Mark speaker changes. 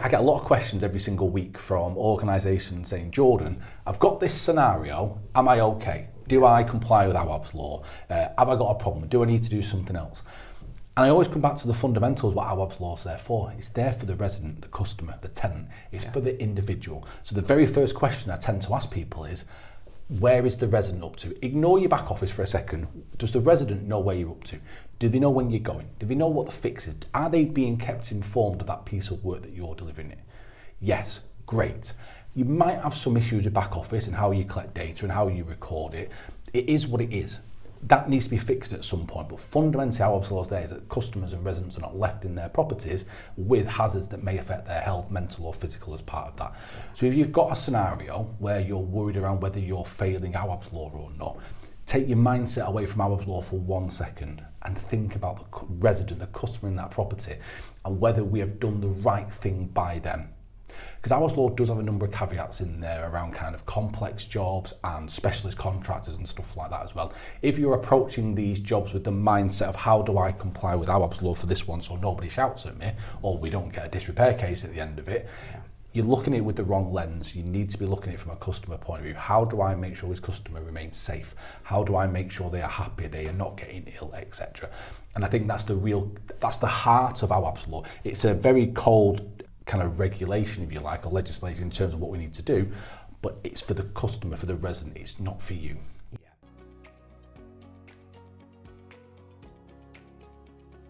Speaker 1: I get a lot of questions every single week from organisations saying, Jordan, I've got this scenario, am I okay? Do I comply with Awaab's law? Have I got a problem? Do I need to do something else? And I always come back to the fundamentals, what Awaab's law is there for. It's there for the resident, the customer, the tenant. It's for the individual. So the very first question I tend to ask people is, where is the resident up to? Ignore your back office for a second. Does the resident know where you're up to? Do they know when you're going? Do they know what the fix is? Are they being kept informed of that piece of work that you're delivering it? Yes, great. You might have some issues with back office and how you collect data and how you record it. It is what it is. That needs to be fixed at some point, but fundamentally our law there is that customers and residents are not left in their properties with hazards that may affect their health, mental or physical as part of that. So if you've got a scenario where you're worried around whether you're failing Awaab's law or not, take your mindset away from Awaab's law for 1 second and think about the resident, the customer in that property, and whether we have done the right thing by them. Because Awaab's law does have a number of caveats in there around kind of complex jobs and specialist contractors and stuff like that as well. If you're approaching these jobs with the mindset of how do I comply with Awaab's law for this one so nobody shouts at me or we don't get a disrepair case at the end of it, you're looking at it with the wrong lens. You need to be looking at it from a customer point of view. How do I make sure this customer remains safe? How do I make sure they are happy, they are not getting ill, etc.? And I think that's the heart of Awaab's law. It's a very cold kind of regulation, if you like, or legislation in terms of what we need to do, but it's for the customer, for the resident, it's not for you.